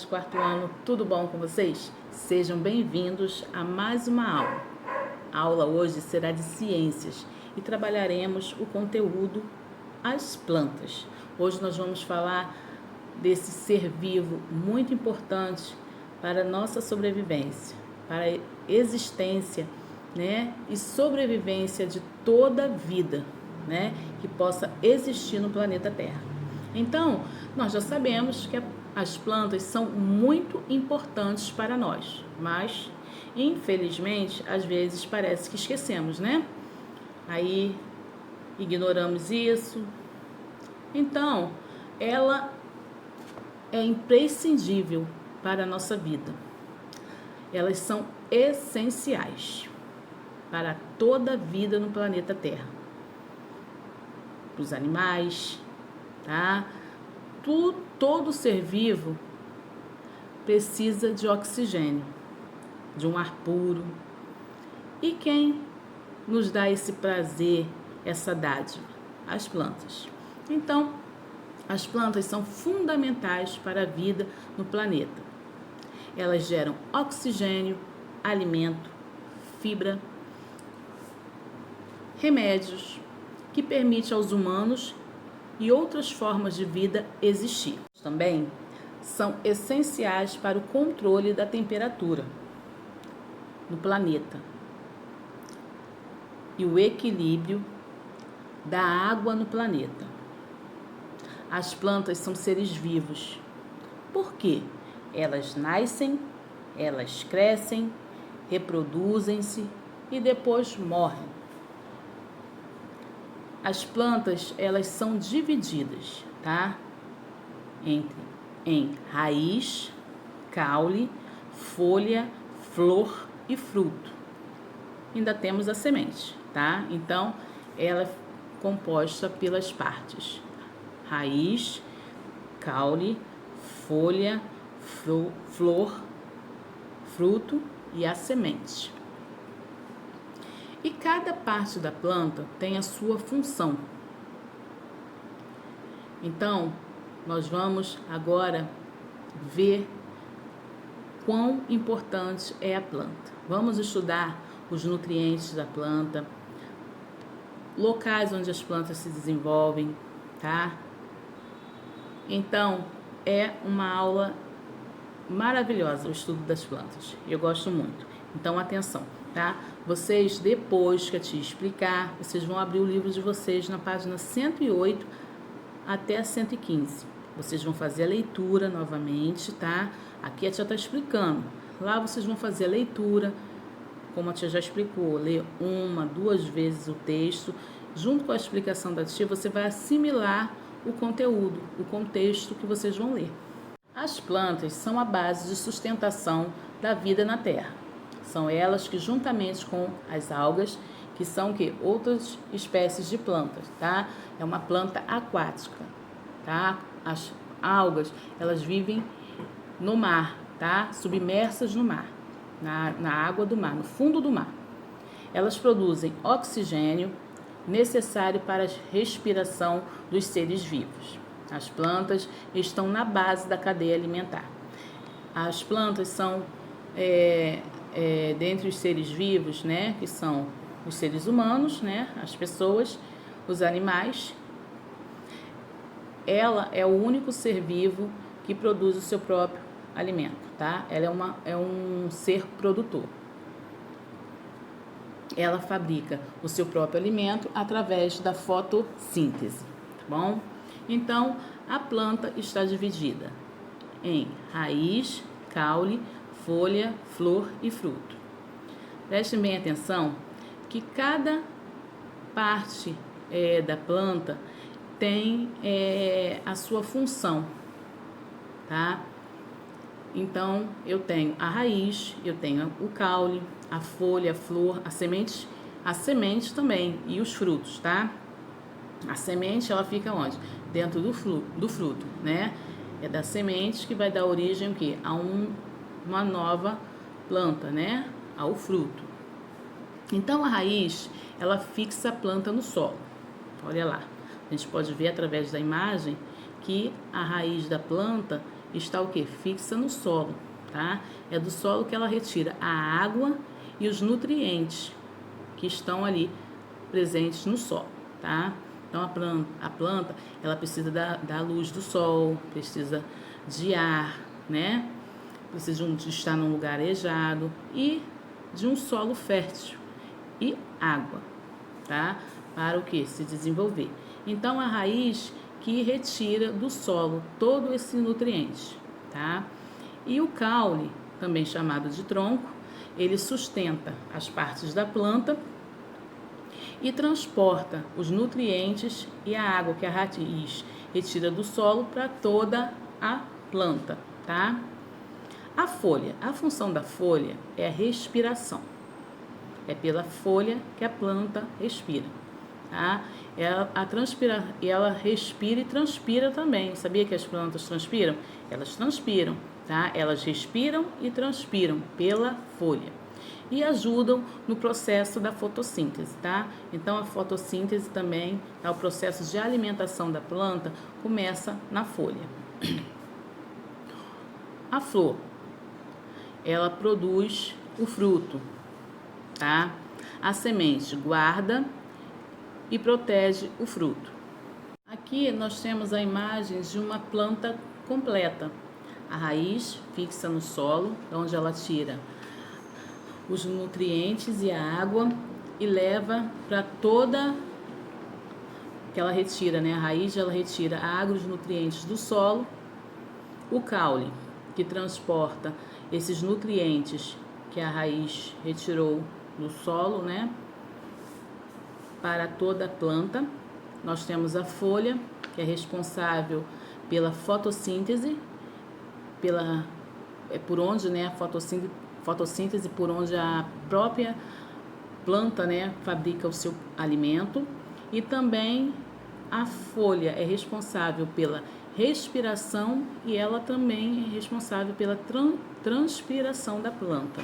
de quarto ano, tudo bom com vocês? Sejam bem-vindos a mais uma aula. A aula hoje será de ciências e trabalharemos o conteúdo as plantas. Hoje nós vamos falar desse ser vivo muito importante para a nossa sobrevivência, para a existência, e sobrevivência de toda a vida, que possa existir no planeta Terra. Então, nós já sabemos que as plantas são muito importantes para nós, mas, infelizmente, às vezes parece que esquecemos, Aí, ignoramos isso. Então, ela é imprescindível para a nossa vida. Elas são essenciais para toda a vida no planeta Terra. Para os animais, Todo ser vivo precisa de oxigênio, de um ar puro. E quem nos dá esse prazer, essa dádiva? As plantas. Então, as plantas são fundamentais para a vida no planeta. Elas geram oxigênio, alimento, fibra, remédios, que permite aos humanos e outras formas de vida existir. Também são essenciais para o controle da temperatura no planeta e o equilíbrio da água no planeta. As plantas são seres vivos. Por quê? Elas nascem, elas crescem, reproduzem-se e depois morrem. As plantas, elas são divididas, em raiz, caule, folha, flor e fruto. Ainda temos a semente, Então, ela é composta pelas partes: raiz, caule, folha, flor, fruto e a semente. E cada parte da planta tem a sua função. Então, nós vamos agora ver quão importante é a planta. Vamos estudar os nutrientes da planta, locais onde as plantas se desenvolvem, Então, é uma aula maravilhosa o estudo das plantas. Eu gosto muito. Então, atenção, Vocês, depois que eu te explicar, vocês vão abrir o livro de vocês na página 108 até a 115. Vocês vão fazer a leitura novamente, Aqui a tia está explicando. Lá vocês vão fazer a leitura, como a tia já explicou, ler 1, 2 vezes o texto. Junto com a explicação da tia, você vai assimilar o conteúdo, o contexto que vocês vão ler. As plantas são a base de sustentação da vida na Terra. São elas que, juntamente com as algas, que são outras espécies de plantas, É uma planta aquática, As algas, elas vivem no mar, Submersas no mar, na água do mar, no fundo do mar. Elas produzem oxigênio necessário para a respiração dos seres vivos. As plantas estão na base da cadeia alimentar. As plantas são dentre os seres vivos, que são os seres humanos, as pessoas, os animais. Ela é o único ser vivo que produz o seu próprio alimento, Ela é um ser produtor. Ela fabrica o seu próprio alimento através da fotossíntese, bom? Então, a planta está dividida em raiz, caule, folha, flor e fruto. Prestem bem atenção que cada parte da planta tem a sua função, Então, eu tenho a raiz, eu tenho o caule, a folha, a flor, a semente também e os frutos, A semente, ela fica onde? Dentro do fruto, É da semente que vai dar origem a uma nova planta, Ao fruto. Então, a raiz, ela fixa a planta no solo. Olha lá, a gente pode ver através da imagem que a raiz da planta está o quê? Fixa no solo, tá? É do solo que ela retira a água e os nutrientes que estão ali presentes no solo, tá? Então a planta ela precisa da luz do sol, precisa de ar, né? Precisa de estar num lugar arejado e de um solo fértil e água, tá? Para o que? Se desenvolver. Então a raiz que retira do solo todo esse nutriente, tá? E o caule, também chamado de tronco, ele sustenta as partes da planta e transporta os nutrientes e a água que a raiz retira do solo para toda a planta, tá? A folha, a função da folha é a respiração. É pela folha que a planta respira, tá? Ela respira e transpira também. Sabia que as plantas transpiram? Elas transpiram, tá? Elas respiram e transpiram pela folha e ajudam no processo da fotossíntese, tá? Então a fotossíntese também, o processo de alimentação da planta começa na folha. A flor, ela produz o fruto, tá? A semente guarda e protege o fruto. Aqui nós temos a imagem de uma planta completa. A raiz fixa no solo, onde ela tira os nutrientes e a água e leva para toda que ela retira, né? A raiz ela retira a água e os nutrientes do solo. O caule, que transporta esses nutrientes que a raiz retirou do solo, né? Para toda a planta. Nós temos a folha, que é responsável pela fotossíntese, por onde, né, a fotossíntese por onde a própria planta, né, fabrica o seu alimento. E também a folha é responsável pela respiração e ela também é responsável pela transpiração da planta.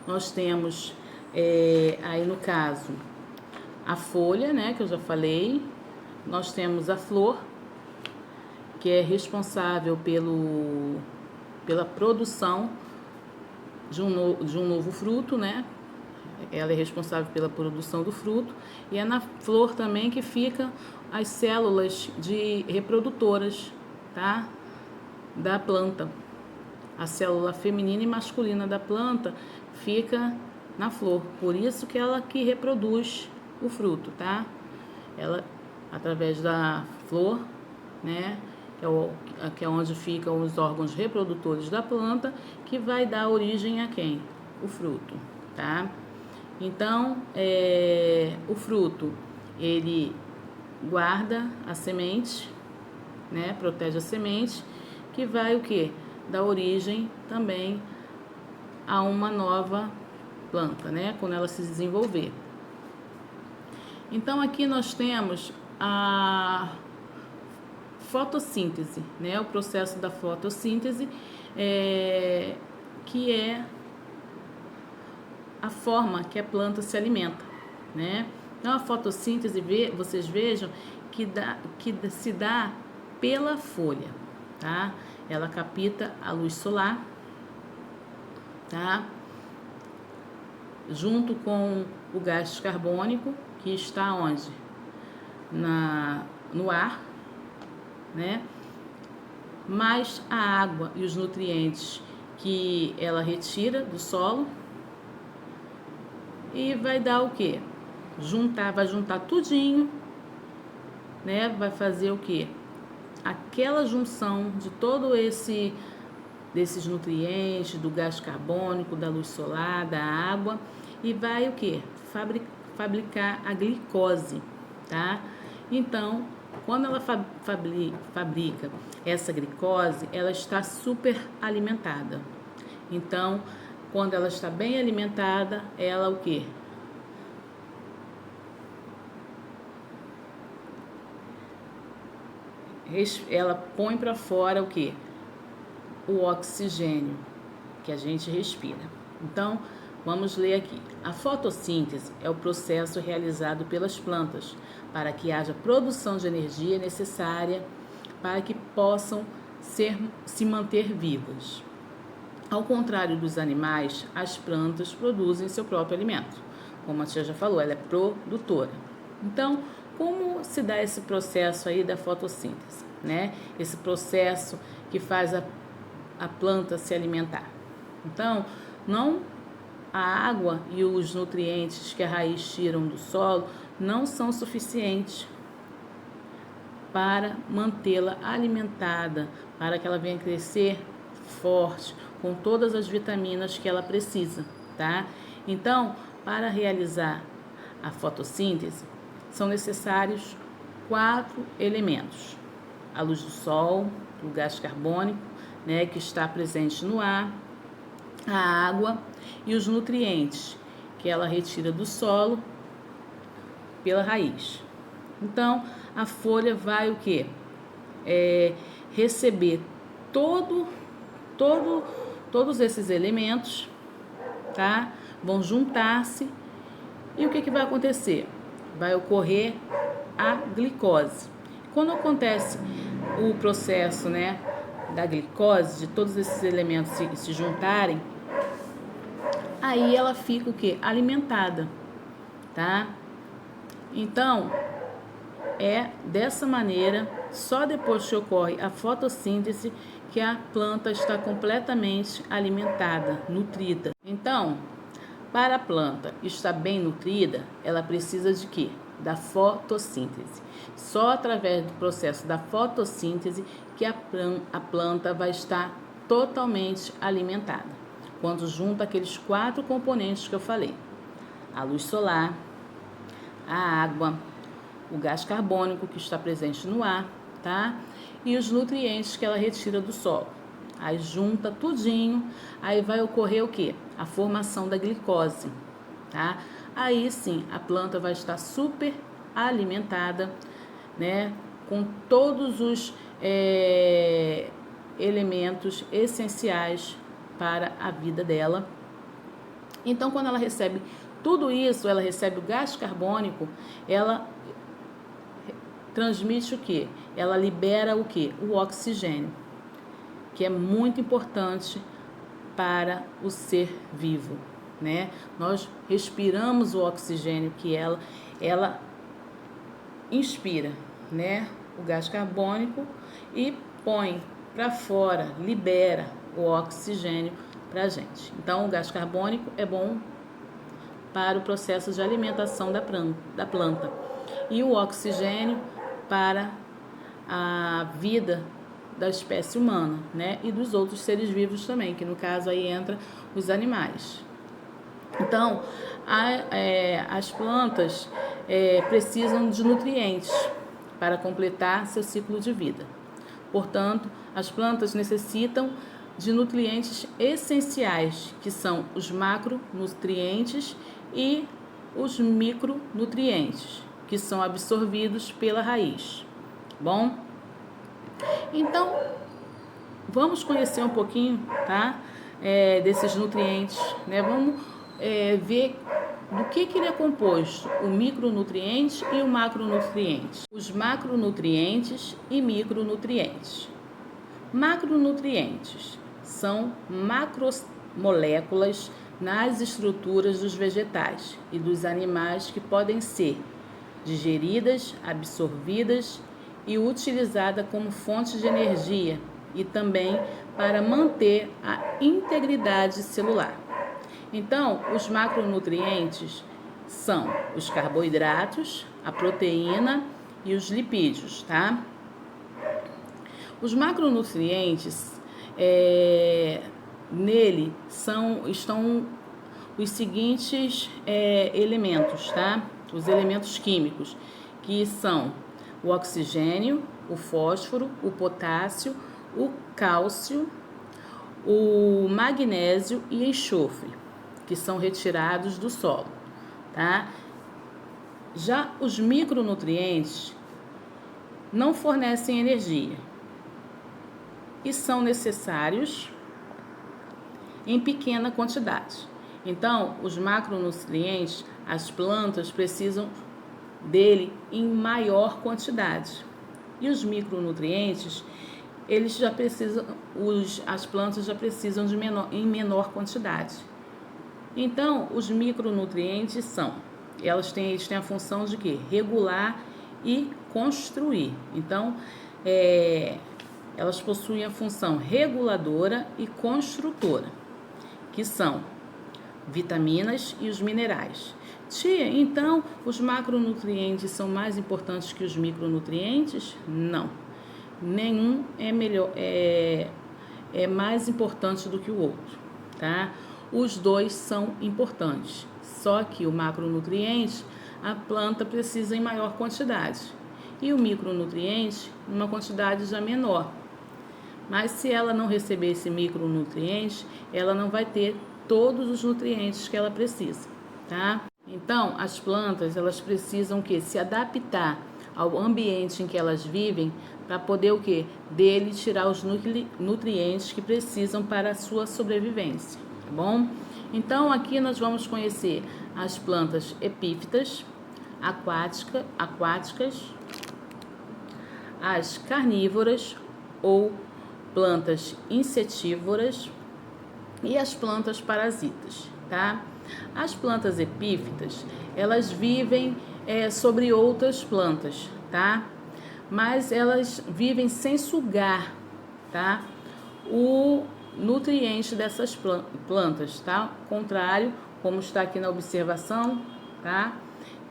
Nós temos aí no caso a folha, né, que eu já falei. Nós temos a flor, que é responsável pela produção de um novo fruto, né? Ela é responsável pela produção do fruto. E é na flor também que ficam as células reprodutoras, tá? Da planta. A célula feminina e masculina da planta fica na flor. Por isso que ela que reproduz o fruto, tá? Ela, através da flor, né? Que é onde ficam os órgãos reprodutores da planta, que vai dar origem a quem? O fruto, tá? Então, o fruto, ele guarda a semente, né? Protege a semente, que vai o quê? Dar origem também a uma nova planta, né? Quando ela se desenvolver. Então, aqui nós temos a fotossíntese, né? O processo da fotossíntese, que é a forma que a planta se alimenta, né? Então, a fotossíntese, vocês vejam que se dá pela folha, tá? Ela capta a luz solar, tá? Junto com o gás carbônico, que está onde? No ar, né? Mais a água e os nutrientes que ela retira do solo e vai dar o quê? Vai juntar tudinho, né? Vai fazer o quê? Aquela junção de desses nutrientes, do gás carbônico, da luz solar, da água, e vai o quê? Fabricar a glicose, tá? Então, quando ela fabrica essa glicose, ela está super alimentada. Então, quando ela está bem alimentada, ela o quê? Ela põe para fora o quê? O oxigênio que a gente respira. Então, vamos ler aqui. A fotossíntese é o processo realizado pelas plantas para que haja produção de energia necessária para que possam se manter vivas. Ao contrário dos animais, as plantas produzem seu próprio alimento. Como a tia já falou, ela é produtora. Então, como se dá esse processo aí da fotossíntese, né? Esse processo que faz a planta se alimentar. Então, não a água e os nutrientes que a raiz tiram do solo não são suficientes para mantê-la alimentada, para que ela venha crescer forte, com todas as vitaminas que ela precisa, tá? Então, para realizar a fotossíntese, são necessários 4 elementos: a luz do sol, o gás carbônico, né, que está presente no ar, a água e os nutrientes que ela retira do solo pela raiz. Então, a folha vai o quê? Receber todos esses elementos, tá? Vão juntar-se e o que vai acontecer? Vai ocorrer a glicose. Quando acontece o processo, né, da glicose, de todos esses elementos se juntarem, aí ela fica o quê? Alimentada, tá? Então, é dessa maneira, só depois que ocorre a fotossíntese, que a planta está completamente alimentada, nutrida. Então, para a planta estar bem nutrida, ela precisa de quê? Da fotossíntese. Só através do processo da fotossíntese que a planta vai estar totalmente alimentada. Quando junta aqueles 4 componentes que eu falei: a luz solar, a água, o gás carbônico que está presente no ar, tá? E os nutrientes que ela retira do solo. Aí junta tudinho, aí vai ocorrer o quê? A formação da glicose, tá? Aí sim, a planta vai estar super alimentada, né? Com todos os elementos essenciais para a vida dela. Então, quando ela recebe tudo isso, ela recebe o gás carbônico, ela transmite o quê? Ela libera o quê? O oxigênio, que é muito importante para o ser vivo, né? Nós respiramos o oxigênio que ela inspira, né? O gás carbônico e põe para fora, libera o oxigênio para a gente. Então, o gás carbônico é bom para o processo de alimentação da planta e o oxigênio para a vida da espécie humana, né? E dos outros seres vivos também, que no caso aí entra os animais. Então, as plantas precisam de nutrientes para completar seu ciclo de vida. Portanto, as plantas necessitam de nutrientes essenciais, que são os macronutrientes e os micronutrientes, que são absorvidos pela raiz. Bom? Então, vamos conhecer um pouquinho, tá? Desses nutrientes, né? Vamos ver do que ele é composto, o micronutriente e o macronutriente. Os macronutrientes e micronutrientes. Macronutrientes são macromoléculas nas estruturas dos vegetais e dos animais que podem ser digeridas, absorvidas e utilizada como fonte de energia e também para manter a integridade celular. Então, os macronutrientes são os carboidratos, a proteína e os lipídios, tá? Os macronutrientes, nele estão os seguintes elementos, tá? Os elementos químicos, que são o oxigênio, o fósforo, o potássio, o cálcio, o magnésio e enxofre, que são retirados do solo, tá? Já os micronutrientes não fornecem energia e são necessários em pequena quantidade. Então, os macronutrientes, as plantas precisam dele em maior quantidade, E os micronutrientes, eles já precisam, as plantas já precisam em menor quantidade. Então, os micronutrientes eles têm a função de quê? Regular e construir. Então, elas possuem a função reguladora e construtora, que são vitaminas e os minerais. Tia, então os macronutrientes são mais importantes que os micronutrientes? Não. Nenhum é mais importante do que o outro, tá? Os dois são importantes, só que o macronutriente a planta precisa em maior quantidade e o micronutriente em uma quantidade já menor. Mas se ela não receber esse micronutriente, ela não vai ter todos os nutrientes que ela precisa, tá? Então, as plantas, elas precisam o quê? Se adaptar ao ambiente em que elas vivem para poder o quê? Dele tirar os nutrientes que precisam para a sua sobrevivência, tá bom? Então, aqui nós vamos conhecer as plantas epífitas, aquáticas, as carnívoras ou plantas insetívoras e as plantas parasitas, tá? As plantas epífitas, elas vivem sobre outras plantas, tá? Mas elas vivem sem sugar, tá? O nutriente dessas plantas, tá? Contrário, como está aqui na observação, tá?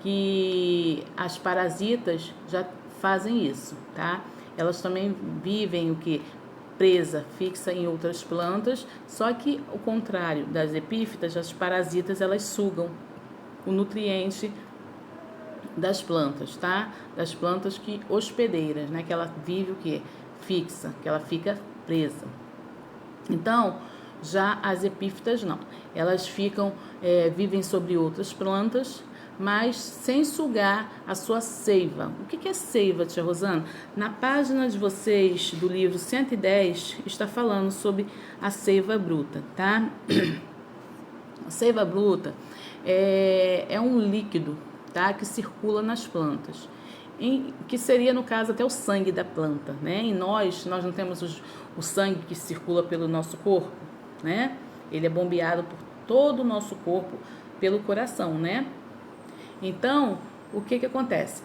Que as parasitas já fazem isso, tá? Elas também vivem o que? Presa, fixa em outras plantas, só que o contrário das epífitas, as parasitas, elas sugam o nutriente das plantas, tá? Das plantas hospedeiras, né? Que ela vive o que? Fixa, que ela fica presa. Então, já as epífitas não. Elas vivem sobre outras plantas, mas sem sugar a sua seiva. O que é seiva, tia Rosana? Na página de vocês do livro 110 está falando sobre a seiva bruta, tá? A seiva bruta é um líquido, tá? Que circula nas plantas, que seria no caso até o sangue da planta, né? Em nós não temos o sangue que circula pelo nosso corpo, né? Ele é bombeado por todo o nosso corpo pelo coração, né? Então, o que acontece?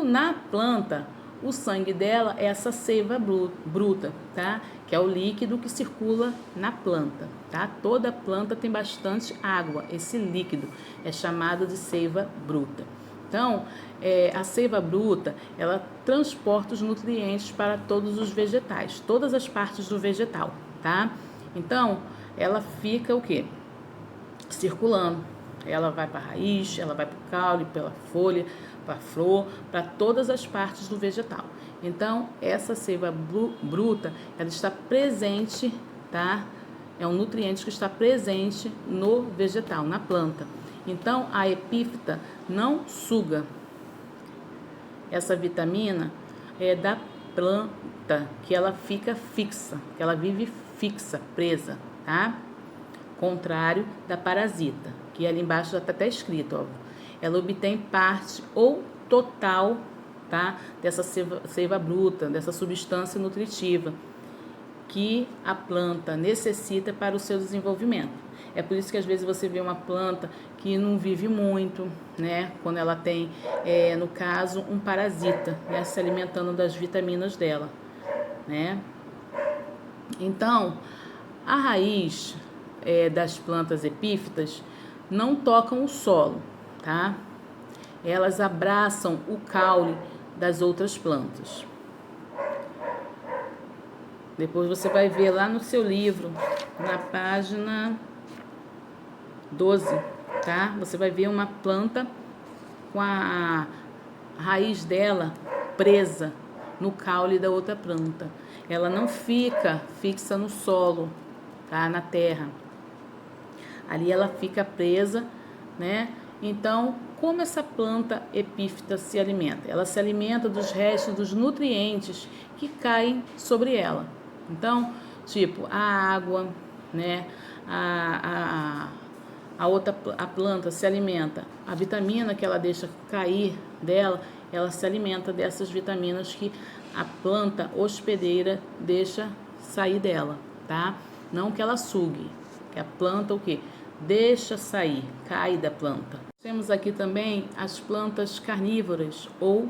Na planta, o sangue dela é essa seiva bruta, tá? Que é o líquido que circula na planta, tá? Toda planta tem bastante água. Esse líquido é chamado de seiva bruta. Então, a seiva bruta, ela transporta os nutrientes para todos os vegetais, todas as partes do vegetal, tá? Então, ela fica o quê? Circulando. Ela vai para a raiz, ela vai para o caule, pela folha, para a flor, para todas as partes do vegetal. Então, essa seiva bruta, ela está presente, tá? É um nutriente que está presente no vegetal, na planta. Então, a epífita não suga essa vitamina da planta, que ela fica fixa, que ela vive fixa, presa, tá? Contrário da parasita, que ali embaixo já está até escrito, ó. Ela obtém parte ou total, tá? Dessa seiva bruta, dessa substância nutritiva que a planta necessita para o seu desenvolvimento. É por isso que às vezes você vê uma planta que não vive muito, né? Quando ela tem, no caso, um parasita, né? Se alimentando das vitaminas dela, né? Então, a raiz das plantas epífitas não tocam o solo, tá? Elas abraçam o caule das outras plantas. Depois você vai ver lá no seu livro, na página 12, tá? Você vai ver uma planta com a raiz dela presa no caule da outra planta. Ela não fica fixa no solo, tá? Na terra. Ali ela fica presa, né? Então, como essa planta epífita se alimenta? Ela se alimenta dos restos dos nutrientes que caem sobre ela. Então, tipo, a água, né? A planta se alimenta, a vitamina que ela deixa cair dela ela se alimenta dessas vitaminas que a planta hospedeira deixa sair dela, tá? Não que ela sugue, que a planta o quê? Deixa sair, cai da planta. Temos aqui também as plantas carnívoras ou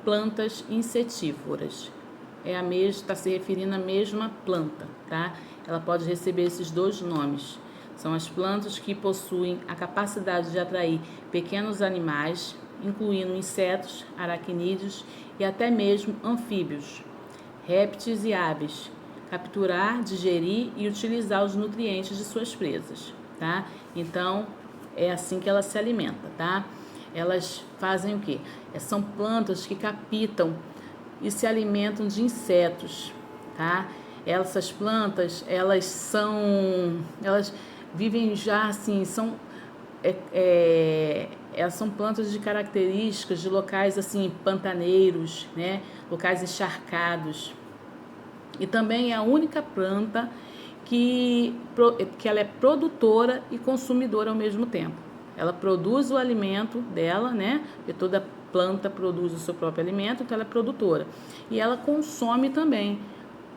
plantas insetívoras. É a mesma, está se referindo à mesma planta, tá? Ela pode receber esses dois nomes. São as plantas que possuem a capacidade de atrair pequenos animais, incluindo insetos, aracnídeos e até mesmo anfíbios, répteis e aves, capturar, digerir e utilizar os nutrientes de suas presas, tá? Então, é assim que ela se alimenta, tá? Elas fazem o quê? São plantas que captam e se alimentam de insetos, tá? Essas plantas, elas vivem já assim, elas são plantas de características de locais assim pantaneiros, né? Locais encharcados. E também é a única planta que ela é produtora e consumidora ao mesmo tempo. Ela produz o alimento dela, né? Porque toda planta produz o seu próprio alimento, então ela é produtora. E ela consome também,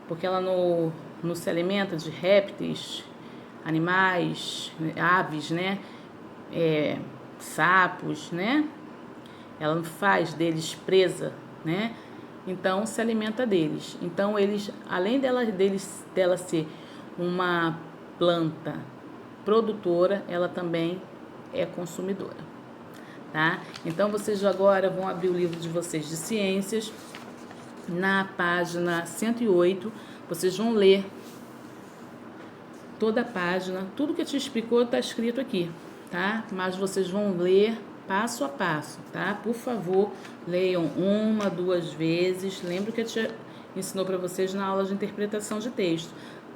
porque ela não se alimenta de répteis, animais, aves, né? Sapos, né? Ela não faz deles presa, né? Então se alimenta deles. Então eles, além dela ser uma planta produtora, ela também é consumidora, tá? Então vocês agora vão abrir o livro de vocês de ciências, na página 108, vocês vão ler toda a página, tudo que eu te explicou está escrito aqui, tá? Mas vocês vão ler passo a passo, tá? Por favor, leiam 1, 2 vezes. Lembra que eu te ensinou para vocês na aula de interpretação de texto.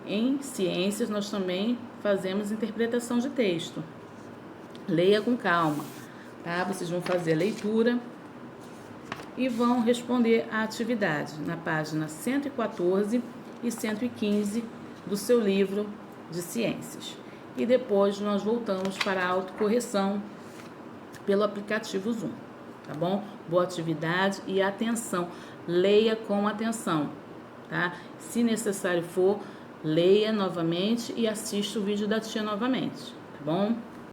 Em ciências, nós também fazemos interpretação de texto. Leia com calma, tá? Vocês vão fazer a leitura e vão responder a atividade na página 114 e 115 do seu livro de ciências. E depois nós voltamos para a autocorreção pelo aplicativo Zoom, tá bom? Boa atividade e atenção, leia com atenção, tá? Se necessário for, leia novamente e assista o vídeo da tia novamente, tá bom?